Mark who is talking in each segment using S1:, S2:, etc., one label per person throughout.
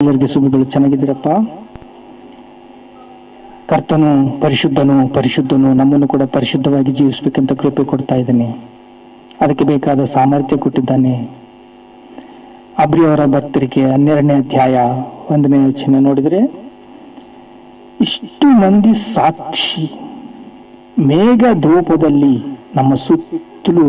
S1: ಎಲ್ಲರಿಗೆ ಶುಭಗಳು. ಚೆನ್ನಾಗಿದ್ದೀರಪ್ಪ? ಕರ್ತನು ಪರಿಶುದ್ಧನು ನಮ್ಮನ್ನು ಕೂಡ ಪರಿಶುದ್ಧವಾಗಿ ಜೀವಿಸಬೇಕಂತ ಕೃಪೆ ಕೊಡ್ತಾ ಇದ್ದಾನೆ. ಅದಕ್ಕೆ ಬೇಕಾದ ಸಾಮರ್ಥ್ಯ ಕೊಟ್ಟಿದ್ದಾನೆ. ಅಬ್ರಿಯವರ ಬರ್ತರಿಕೆ 12ನೇ ಅಧ್ಯಾಯ 1ನೇ ವಚನ ನೋಡಿದ್ರೆ, ಇಷ್ಟು ಮಂದಿ ಸಾಕ್ಷಿ ಮೇಘ ಧೂಪದಲ್ಲಿ ನಮ್ಮ ಸುತ್ತಲೂ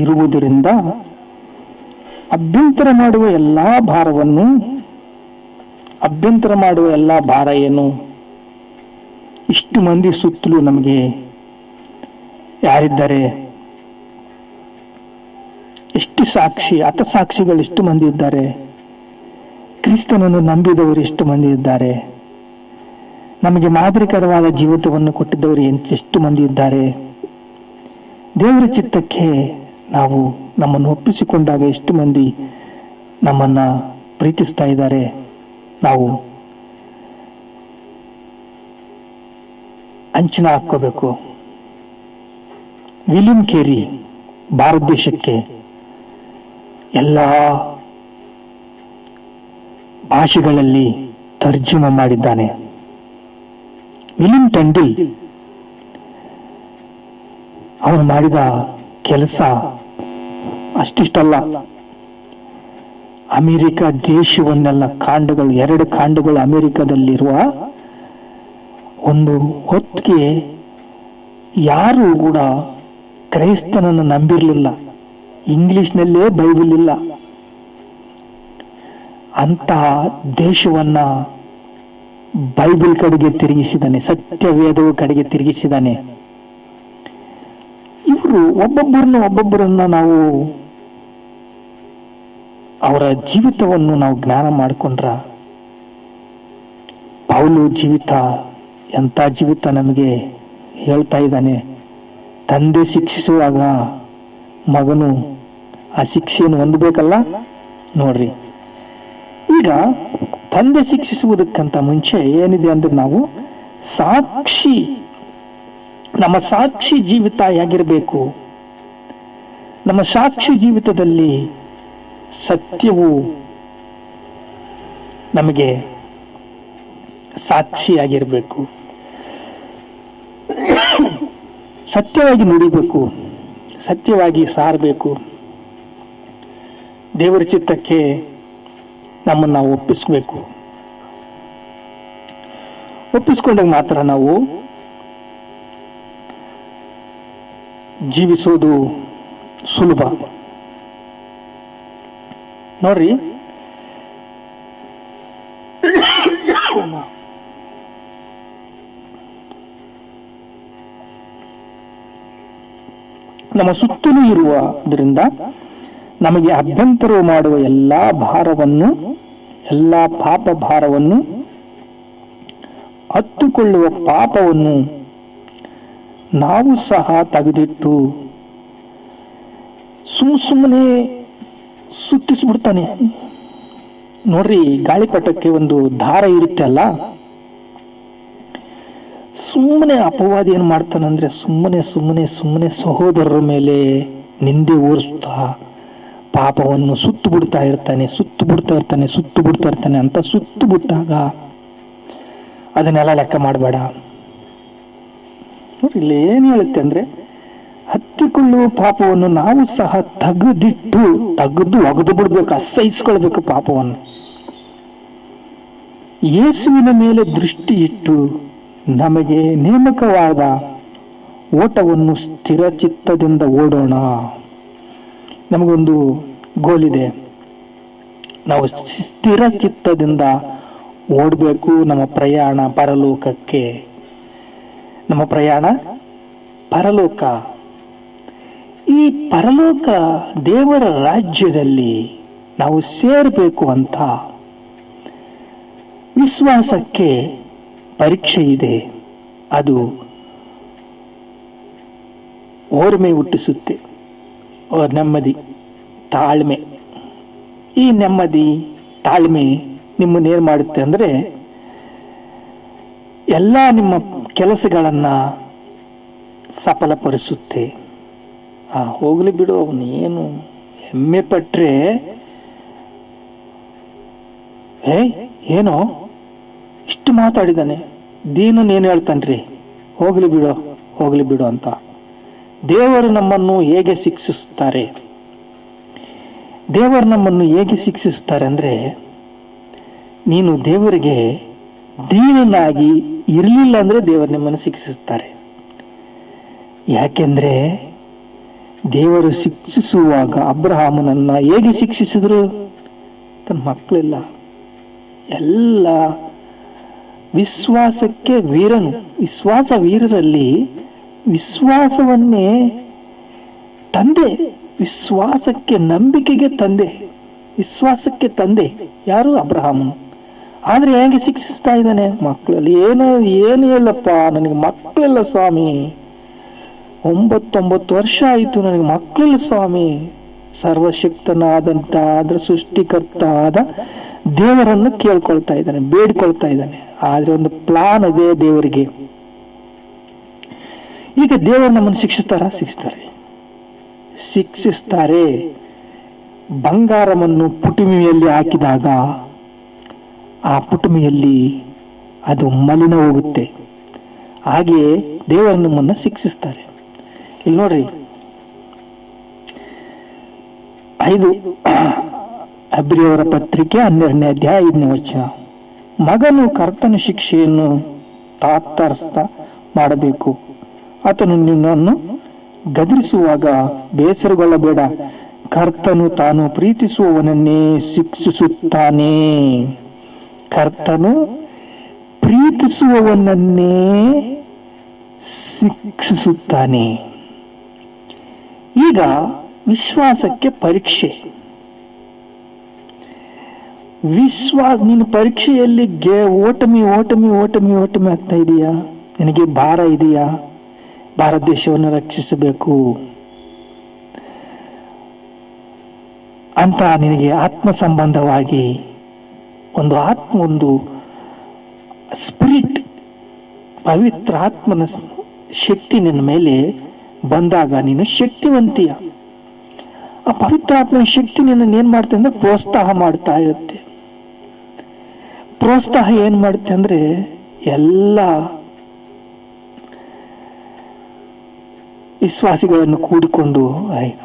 S1: ಇರುವುದರಿಂದ ಅಭ್ಯಂತರ ಮಾಡುವ ಎಲ್ಲಾ ಭಾರ ಏನು? ಇಷ್ಟು ಮಂದಿ ಸುತ್ತಲೂ ನಮಗೆ ಯಾರಿದ್ದಾರೆ? ಎಷ್ಟು ಸಾಕ್ಷಿ, ಹತಸಾಕ್ಷಿಗಳು ಎಷ್ಟು ಮಂದಿ ಇದ್ದಾರೆ? ಕ್ರಿಸ್ತನನ್ನು ನಂಬಿದವರು ಎಷ್ಟು ಮಂದಿ ಇದ್ದಾರೆ? ನಮಗೆ ಮಾದರಿಕರವಾದ ಜೀವಿತವನ್ನು ಕೊಟ್ಟಿದ್ದವರು ಎಷ್ಟು ಮಂದಿ ಇದ್ದಾರೆ? ದೇವರ ಚಿತ್ತಕ್ಕೆ ನಾವು ನಮ್ಮನ್ನು ಒಪ್ಪಿಸಿಕೊಂಡಾಗ ಎಷ್ಟು ಮಂದಿ ನಮ್ಮನ್ನ ಪ್ರೀತಿಸ್ತಾ ಇದ್ದಾರೆ? ನಾವು ಅಂಚನ ಹಾಕೋಬೇಕು. ವಿಲಿಯಂ ಕೇರಿ ಭಾರತ ದೇಶಕ್ಕೆ ಎಲ್ಲ ಭಾಷೆಗಳಲ್ಲಿ ತರ್ಜುಮೆ ಮಾಡಿದ್ದಾನೆ. ವಿಲಿಯಂ ಟಂಡಿಲ್ ಅವನು ಮಾಡಿದ ಕೆಲಸ ಅಷ್ಟಿಷ್ಟಲ್ಲ. ಅಮೆರಿಕ ದೇಶವನ್ನೆಲ್ಲ ಕಾಂಡಗಳು, 2 ಕಾಂಡಗಳು ಅಮೆರಿಕದಲ್ಲಿರುವ ಒಂದು ಹೊತ್ತಿಗೆ ಯಾರು ಕೂಡ ಕ್ರೈಸ್ತನನ್ನು ನಂಬಿರಲಿಲ್ಲ. ಇಂಗ್ಲಿಷ್ನಲ್ಲೇ ಬೈಬಲ್ ಇಲ್ಲ. ಅಂತಹ ದೇಶವನ್ನ ಬೈಬಲ್ ಕಡೆಗೆ ತಿರುಗಿಸಿದ್ದಾನೆ, ಸತ್ಯವೇದವ ಕಡೆಗೆ ತಿರುಗಿಸಿದ್ದಾನೆ. ಇವರು ಒಬ್ಬೊಬ್ಬರನ್ನ ನಾವು ಅವರ ಜೀವಿತವನ್ನು ನಾವು ಜ್ಞಾನ ಮಾಡಿಕೊಂಡ್ರ, ಪೌಲು ಜೀವಿತ ಎಂಥ ಜೀವಿತ ನಮಗೆ ಹೇಳ್ತಾ ಇದ್ದಾನೆ. ತಂದೆ ಶಿಕ್ಷಿಸುವಾಗ ಮಗನು ಆ ಶಿಕ್ಷೆಯನ್ನು ಹೊಂದಬೇಕಲ್ಲ. ನೋಡ್ರಿ, ಈಗ ತಂದೆ ಶಿಕ್ಷಿಸುವುದಕ್ಕಿಂತ ಮುಂಚೆ ಏನಿದೆ ಅಂದ್ರೆ, ನಾವು ಸಾಕ್ಷಿ, ನಮ್ಮ ಸಾಕ್ಷಿ ಜೀವಿತ ಹೇಗಿರಬೇಕು? ನಮ್ಮ ಸಾಕ್ಷಿ ಜೀವಿತದಲ್ಲಿ ಸತ್ಯವು ನಮಗೆ ಸಾಕ್ಷಿಯಾಗಿರಬೇಕು. ಸತ್ಯವಾಗಿ ನುಡಿಬೇಕು, ಸತ್ಯವಾಗಿ ಸಾರಬೇಕು. ದೇವರ ಚಿತ್ತಕ್ಕೆ ನಮ್ಮನ್ನು ನಾವು ಒಪ್ಪಿಸ್ಬೇಕು. ಒಪ್ಪಿಸ್ಕೊಂಡಾಗ ಮಾತ್ರ ನಾವು ಜೀವಿಸೋದು ಸುಲಭ. ನೋಡ್ರಿ, ನಮ್ಮ ಸುತ್ತಲೂ ಇರುವುದರಿಂದ ನಮಗೆ ಅಭ್ಯಂತರ ಮಾಡುವ ಎಲ್ಲಾ ಪಾಪ ಭಾರವನ್ನು ಹತ್ತುಕೊಳ್ಳುವ ಪಾಪವನ್ನು ನಾವು ಸಹ ತೆಗೆದಿಟ್ಟು ಸುಮ್ಮನೆ ಸುತ್ತಿಸ್ಬಿಡ್ತಾನೆ. ನೋಡ್ರಿ, ಗಾಳಿಪಟಕ್ಕೆ ಒಂದು ದಾರ ಇರುತ್ತೆ ಅಲ್ಲ, ಸುಮ್ಮನೆ ಅಪವಾದಿ ಏನ್ ಮಾಡ್ತಾನಂದ್ರೆ ಸುಮ್ಮನೆ ಸಹೋದರರ ಮೇಲೆ ನಿಂದೆ ಓರಿಸ್ತಾ ಪಾಪವನ್ನು ಸುತ್ತು ಬಿಡ್ತಾ ಇರ್ತಾನೆ ಅಂತ ಸುತ್ತು ಬಿಟ್ಟಾಗ ಅದನ್ನೆಲ್ಲ ಲೆಕ್ಕ ಮಾಡಬೇಡ. ನೋಡಿ, ಇಲ್ಲಿ ಏನ್ ಹೇಳುತ್ತೆ ಅಂದ್ರೆ, ಹತ್ತಿಕೊಳ್ಳುವ ಪಾಪವನ್ನು ನಾವು ಸಹ ತೆಗೆದು ಒಗೆದು ಬಿಡ್ಬೇಕು, ಅಸಹಿಸ್ಕೊಳ್ಬೇಕು ಪಾಪವನ್ನು. ಯೇಸುವಿನ ಮೇಲೆ ದೃಷ್ಟಿ ಇಟ್ಟು ನಮಗೆ ನೇಮಕವಾದ ಓಟವನ್ನು ಸ್ಥಿರಚಿತ್ತದಿಂದ ಓಡೋಣ. ನಮಗೊಂದು ಗೋಲ್ ಇದೆ, ನಾವು ಸ್ಥಿರಚಿತ್ತದಿಂದ ಓಡಬೇಕು. ನಮ್ಮ ಪ್ರಯಾಣ ಪರಲೋಕ. ಈ ಪರಲೋಕ ದೇವರ ರಾಜ್ಯದಲ್ಲಿ ನಾವು ಸೇರಬೇಕು ಅಂತ ವಿಶ್ವಾಸಕ್ಕೆ ಪರೀಕ್ಷೆ ಇದೆ. ಅದು ಓರ್ಮೆ ಹುಟ್ಟಿಸುತ್ತೆ, ನೆಮ್ಮದಿ, ತಾಳ್ಮೆ. ಈ ನೆಮ್ಮದಿ, ತಾಳ್ಮೆ ನಿಮ್ಮನ್ನೇನು ಮಾಡುತ್ತೆ ಅಂದ್ರೆ, ಎಲ್ಲ ನಿಮ್ಮ ಕೆಲಸಗಳನ್ನ ಸಫಲಪಡಿಸುತ್ತೆ. ಹೋಗ್ಲಿ ಬಿಡು, ಅವನೇನು ಹೆಮ್ಮೆ ಪಟ್ರೆ ಏನೋ ಇಷ್ಟು ಮಾತಾಡಿದ್ದಾನೆ, ದೀನನ್ ಏನು ಹೇಳ್ತಾನ್ರಿ, ಹೋಗ್ಲಿ ಬಿಡೋ ಹೋಗ್ಲಿ ಬಿಡು ಅಂತ. ದೇವರು ನಮ್ಮನ್ನು ಹೇಗೆ ಶಿಕ್ಷಿಸ್ತಾರೆ? ದೇವರು ನಮ್ಮನ್ನು ಹೇಗೆ ಶಿಕ್ಷಿಸ್ತಾರೆ ಅಂದ್ರೆ, ನೀನು ದೇವರಿಗೆ ದೀನನಾಗಿ ಇರಲಿಲ್ಲ ಅಂದ್ರೆ ದೇವರು ನಿಮ್ಮನ್ನು ಶಿಕ್ಷಿಸ್ತಾರೆ. ಯಾಕೆಂದ್ರೆ ದೇವರು ಶಿಕ್ಷಿಸುವಾಗ ಅಬ್ರಹಾಮನನ್ನ ಹೇಗೆ ಶಿಕ್ಷಿಸಿದ್ರು? ತನ್ನ ಮಕ್ಕಳೆಲ್ಲ ಎಲ್ಲ ವಿಶ್ವಾಸಕ್ಕೆ ವೀರನು. ವಿಶ್ವಾಸ ವೀರರಲ್ಲಿ ವಿಶ್ವಾಸವನ್ನೇ ತಂದೆ, ವಿಶ್ವಾಸಕ್ಕೆ ನಂಬಿಕೆಗೆ ತಂದೆ, ವಿಶ್ವಾಸಕ್ಕೆ ತಂದೆ ಯಾರು? ಅಬ್ರಹಾಮನು. ಆದ್ರೆ ಹೇಗೆ ಶಿಕ್ಷಿಸ್ತಾ ಇದ್ದಾನೆ? ಮಕ್ಕಳಲ್ಲಿ ಏನು ಹೇಳಪ್ಪ, ನನಗೆ ಮಕ್ಕಳಿಲ್ಲ ಸ್ವಾಮಿ, 9 ವರ್ಷ ಆಯಿತು, ನನಗೆ ಮಕ್ಕಳಿಲ್ಲ ಸ್ವಾಮಿ. ಸರ್ವಶಕ್ತನಾದಂತ ಆದ್ರೆ ಸೃಷ್ಟಿಕರ್ತ ಆದ ದೇವರನ್ನು ಕೇಳ್ಕೊಳ್ತಾ ಇದ್ದಾನೆ, ಬೇಡ್ಕೊಳ್ತಾ ಇದ್ದಾನೆ. ಆದ್ರೆ ಒಂದು ಪ್ಲಾನ್ ಇದೆ ದೇವರಿಗೆ. ಈಗ ದೇವರು ನಮ್ಮನ್ನು ಶಿಕ್ಷಿಸ್ತಾರೆ. ಬಂಗಾರವನ್ನು ಪುಟುಮಿಯಲ್ಲಿ ಹಾಕಿದಾಗ ಆ ಪುಟುಮಿಯಲ್ಲಿ ಅದು ಮಲಿನ ಹೋಗುತ್ತೆ. ಹಾಗೆಯೇ ದೇವರು ನಮ್ಮನ್ನು ಶಿಕ್ಷಿಸ್ತಾರೆ. ಇಲ್ಲಿ ನೋಡ್ರಿ, 5 ಹೆಬ್ರಿಯವರ ಪತ್ರಿಕೆ 12ನೇ ಅಧ್ಯಾಯ 5ನೇ ವಚನ. ಮಗನು ಕರ್ತನ ಶಿಕ್ಷೆಯನ್ನು ತಾತ್ಸಾರ ಮಾಡಬೇಕು. ಆತನು ನಿನ್ನನ್ನು ಗದರಿಸುವಾಗ ಬೇಸರಗೊಳ್ಳಬೇಡ, ಕರ್ತನು ತಾನು ಪ್ರೀತಿಸುವವನನ್ನೇ ಶಿಕ್ಷಿಸುತ್ತಾನೆ. ಕರ್ತನು ಪ್ರೀತಿಸುವವನನ್ನೇ ಶಿಕ್ಷಿಸುತ್ತಾನೆ. ಈಗ ವಿಶ್ವಾಸಕ್ಕೆ ಪರೀಕ್ಷೆ. ನೀನು ಪರೀಕ್ಷೆಯಲ್ಲಿ ಓಟಮಿ ಆಗ್ತಾ ಇದೀಯಾ? ನಿನಗೆ ಭಾರ ಇದೆಯಾ? ಭಾರತ ದೇಶವನ್ನು ರಕ್ಷಿಸಬೇಕು ಅಂತ ನಿನಗೆ ಆತ್ಮ ಸಂಬಂಧವಾಗಿ ಒಂದು ಸ್ಪಿರಿಟ್, ಪವಿತ್ರ ಆತ್ಮನ ಶಕ್ತಿ ನಿನ್ನ ಮೇಲೆ ಬಂದಾಗ ನೀನು ಶಕ್ತಿವಂತಿಯ. ಆ ಪವಿತ್ರ ಆತ್ಮನ ಶಕ್ತಿ ನಿನ್ನ ಏನ್ ಮಾಡುತ್ತೆ ಅಂದ್ರೆ ಪ್ರೋತ್ಸಾಹ ಮಾಡ್ತಾ ಇರುತ್ತೆ. ಪ್ರೋತ್ಸಾಹ ಏನ್ ಮಾಡುತ್ತೆ ಅಂದ್ರೆ ಎಲ್ಲ ವಿಶ್ವಾಸಿಗಳನ್ನು ಕೂಡಿಕೊಂಡು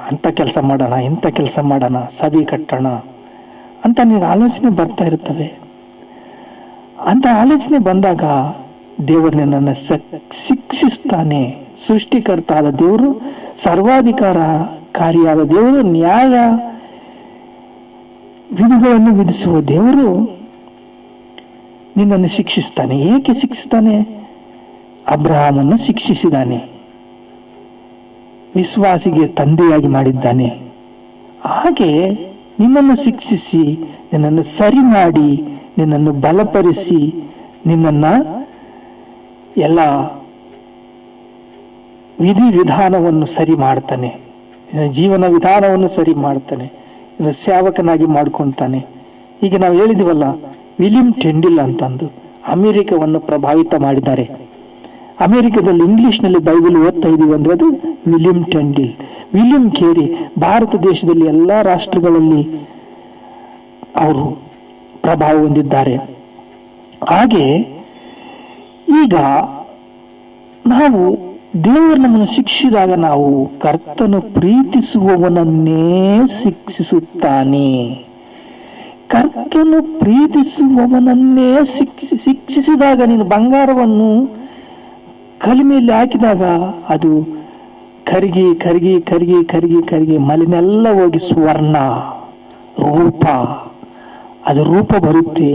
S1: ಅಂತ ಕೆಲಸ ಮಾಡೋಣ, ಇಂಥ ಕೆಲಸ ಮಾಡೋಣ, ಸಭೆ ಕಟ್ಟೋಣ ಅಂತ ನಿನಗೆ ಆಲೋಚನೆ ಬರ್ತಾ ಇರ್ತವೆ. ಅಂತ ಆಲೋಚನೆ ಬಂದಾಗ ದೇವರು ನಿನ್ನನ್ನು ಶಿಕ್ಷಿಸ್ತಾನೆ. ಸೃಷ್ಟಿಕರ್ತ ಆದ ದೇವರು, ಸರ್ವಾಧಿಕಾರಿಯಾದ ದೇವರು, ನ್ಯಾಯ ವಿಧಿಗಳನ್ನು ವಿಧಿಸುವ ದೇವರು ನಿನ್ನನ್ನು ಶಿಕ್ಷಿಸ್ತಾನೆ. ಏಕೆ ಶಿಕ್ಷಿಸ್ತಾನೆ? ಅಬ್ರಹಾಮನ್ನು ಶಿಕ್ಷಿಸಿದ್ದಾನೆ, ವಿಶ್ವಾಸಿಗೆ ತಂದೆಯಾಗಿ ಮಾಡಿದ್ದಾನೆ. ಹಾಗೆ ನಿನ್ನನ್ನು ಶಿಕ್ಷಿಸಿ, ನಿನ್ನನ್ನು ಸರಿ ಮಾಡಿ, ನಿನ್ನನ್ನು ಬಲಪಡಿಸಿ, ನಿನ್ನನ್ನ ಎಲ್ಲ ವಿಧಾನವನ್ನು ಸರಿ ಮಾಡ್ತಾನೆ, ಜೀವನ ವಿಧಾನವನ್ನು ಸರಿ ಮಾಡ್ತಾನೆ, ಸೇವಕನಾಗಿ ಮಾಡ್ಕೊಳ್ತಾನೆ. ಈಗ ನಾವು ಹೇಳಿದಿವಲ್ಲ, ವಿಲಿಯಂ ಟೆಂಡಿಲ್ ಅಂತಂದು ಅಮೆರಿಕವನ್ನು ಪ್ರಭಾವಿತ ಮಾಡಿದ್ದಾರೆ. ಅಮೆರಿಕದಲ್ಲಿ ಇಂಗ್ಲಿಷ್ನಲ್ಲಿ ಬೈಬಲ್ ಓದ್ತಾ ಇದೀವಿ ಅಂದ್ರೆ ಅದು ವಿಲಿಯಂ ಟೆಂಡಿಲ್. ವಿಲಿಯಂ ಕೇರಿ ಭಾರತ ದೇಶದಲ್ಲಿ ಎಲ್ಲ ರಾಷ್ಟ್ರಗಳಲ್ಲಿ ಅವರು ಪ್ರಭಾವ ಹೊಂದಿದ್ದಾರೆ. ಹಾಗೆ ಈಗ ನಾವು ದೇವರು ನಮ್ಮನ್ನು ಶಿಕ್ಷಿಸಿದಾಗ ನಾವು ಕರ್ತನು ಪ್ರೀತಿಸುವವನನ್ನೇ ಶಿಕ್ಷಿಸುತ್ತಾನೆ. ಕರ್ತನು ಪ್ರೀತಿಸುವವನನ್ನೇ ಶಿಕ್ಷಿಸಿದಾಗ, ನೀನು ಬಂಗಾರವನ್ನು ಕಲಿಮೆಯಲ್ಲಿ ಹಾಕಿದಾಗ ಅದು ಕರಗಿ ಕರಗಿ ಕರಗಿ ಕರಗಿ ಕರಗಿ ಮಲಿನೆಲ್ಲ ಹೋಗಿ ಸ್ವರ್ಣ ರೂಪ, ಅದು ರೂಪ ಬರುತ್ತೆ.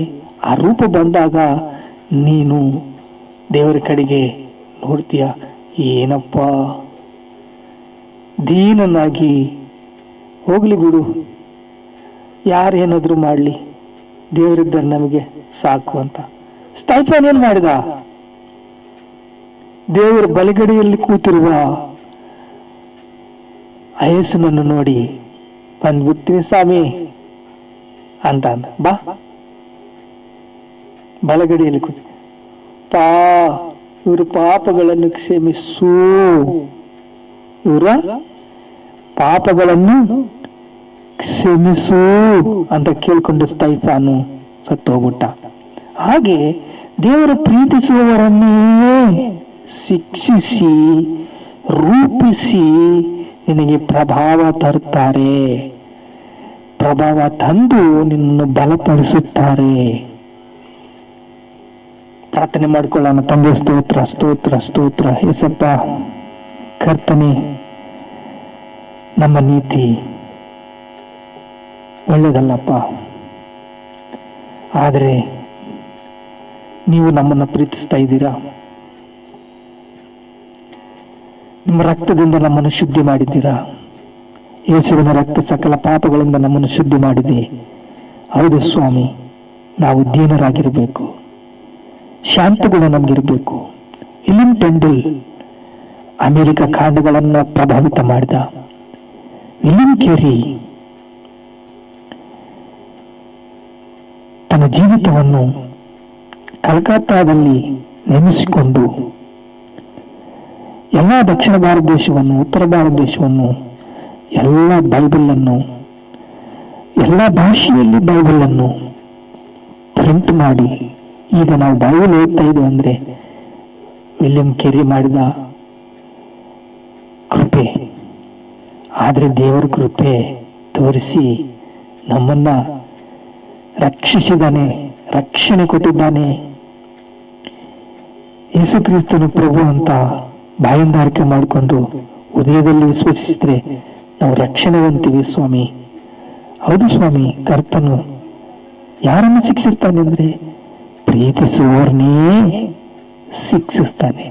S1: ಆ ರೂಪ ಬಂದಾಗ ನೀನು ದೇವರ ಕಡೆಗೆ ನೋಡ್ತೀಯ, ಏನಪ್ಪ ದೀನನಾಗಿ, ಹೋಗ್ಲಿ ಬಿಡು, ಯಾರೇನಾದ್ರೂ ಮಾಡ್ಲಿ, ದೇವರಿದ್ದರೆ ನಮಗೆ ಸಾಕು ಅಂತ. ಸ್ಟೈಫನ್ ಏನ್ ಮಾಡಿದ? ದೇವರ ಬಲಗಡೆಯಲ್ಲಿ ಕೂತಿರುವ ಯೇಸುನನ್ನು ನೋಡಿ ಬಂದ್ಬಿಡ್ತೀನಿ ಸ್ವಾಮಿ ಅಂತ ಅಂದ. ಬಾ, ಬಲಗಡೆಯಲ್ಲಿ ಕೂತಿ, ಇವರು ಪಾಪಗಳನ್ನು ಕ್ಷಮಿಸು, ಇವರ ಪಾಪಗಳನ್ನು ಕ್ಷಮಿಸು ಅಂತ ಕೇಳ್ಕೊಂಡು ಸ್ಟೈಫಾನು ಸತ್ತೋಗ್ಬಿಟ್ಟ. ಹಾಗೆ ದೇವರು ಪ್ರೀತಿಸುವವರನ್ನೇ ಶಿಕ್ಷಿಸಿ ರೂಪಿಸಿ ನಿನಗೆ ಪ್ರಭಾವ ತರುತ್ತಾರೆ, ಪ್ರಭಾವ ತಂದು ನಿನ್ನನ್ನು ಬಲಪಡಿಸುತ್ತಾರೆ. ಪ್ರಾರ್ಥನೆ ಮಾಡಿಕೊಳ್ಳೋಣ. ತಂದೆ, ಸ್ತೋತ್ರ ಸ್ತೋತ್ರ ಸ್ತೋತ್ರ. ಯೇಸಪ್ಪ ಕರ್ತನೆ, ನಮ್ಮ ನೀತಿ ಒಳ್ಳೆಯದಲ್ಲಪ್ಪ, ಆದರೆ ನೀವು ನಮ್ಮನ್ನು ಪ್ರೀತಿಸ್ತಾ ಇದ್ದೀರಾ. ನಿಮ್ಮ ರಕ್ತದಿಂದ ನಮ್ಮನ್ನು ಶುದ್ಧಿ ಮಾಡಿದ್ದೀರಾ. ಯೇಸುವಿನ ರಕ್ತ ಸಕಲ ಪಾಪಗಳಿಂದ ನಮ್ಮನ್ನು ಶುದ್ಧಿ ಮಾಡಿದೆ. ಹೌದು ಸ್ವಾಮಿ, ನಾವು ದೀನರಾಗಿರಬೇಕು, ಶಾಂತಗುಣ ನಮಗಿರಬೇಕು. ವಿಲಿಯಂ ಟೆಂಡಲ್ ಅಮೆರಿಕ ಖಂಡಗಳನ್ನು ಪ್ರಭಾವಿತ ಮಾಡಿದ. ವಿಲಿಯಂ ಕೇರಿ ತನ್ನ ಜೀವಿತವನ್ನು ಕಲ್ಕತ್ತಾದಲ್ಲಿ ನೇಮಿಸಿಕೊಂಡು ಎಲ್ಲ ದಕ್ಷಿಣ ಭಾರತ ದೇಶವನ್ನು, ಉತ್ತರ ಭಾರತ ದೇಶವನ್ನು, ಎಲ್ಲ ಬೈಬಲನ್ನು, ಎಲ್ಲ ಭಾಷೆಯಲ್ಲಿ ಬೈಬಲನ್ನು ಪ್ರಿಂಟ್ ಮಾಡಿ ಈಗ ನಾವು ಬೈಬಲ್ ಓದ್ತಾ ಇದ್ದೀವಿ ಅಂದರೆ ವಿಲಿಯಂ ಕೇರಿ ಮಾಡಿದ ಕೃಪೆ. ಆದರೆ ದೇವರ ಕೃಪೆ ತೋರಿಸಿ ನಮ್ಮನ್ನ ರಕ್ಷಿಸಿದ್ದಾನೆ, ರಕ್ಷಣೆ ಕೊಟ್ಟಿದ್ದಾನೆ. ಯೇಸು ಕ್ರಿಸ್ತನು ಪ್ರಭು ಅಂತ ಬಾಯಿಂದಾರಿಕೆ ಮಾಡಿಕೊಂಡು ಹೃದಯದಲ್ಲಿ ವಿಶ್ವಸಿಸಿದ್ರೆ ನಾವು ರಕ್ಷಣೆ ಹೊಂತೀವಿ ಸ್ವಾಮಿ. ಹೌದು ಸ್ವಾಮಿ, ಕರ್ತನು ಯಾರನ್ನು ಶಿಕ್ಷಿಸ್ತಾನೆ ಅಂದ್ರೆ ಪ್ರೀತಿಸುವವರನ್ನೇ ಶಿಕ್ಷಿಸ್ತಾನೆ.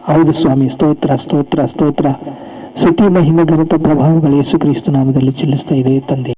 S1: ಹೌದು ಸ್ವಾಮಿ, ಸ್ತೋತ್ರ ಸ್ತೋತ್ರ ಸ್ತೋತ್ರ. ಸ್ತುತಿ ಮಹಿಮೆ ಘನತ ಪ್ರಭಾವಗಳು ಯೇಸು ಕ್ರಿಸ್ತ ನಾಮದಲ್ಲಿ ಚೆಲ್ಲಿಸ್ತಾ ಇದೆ ತಂದೆ.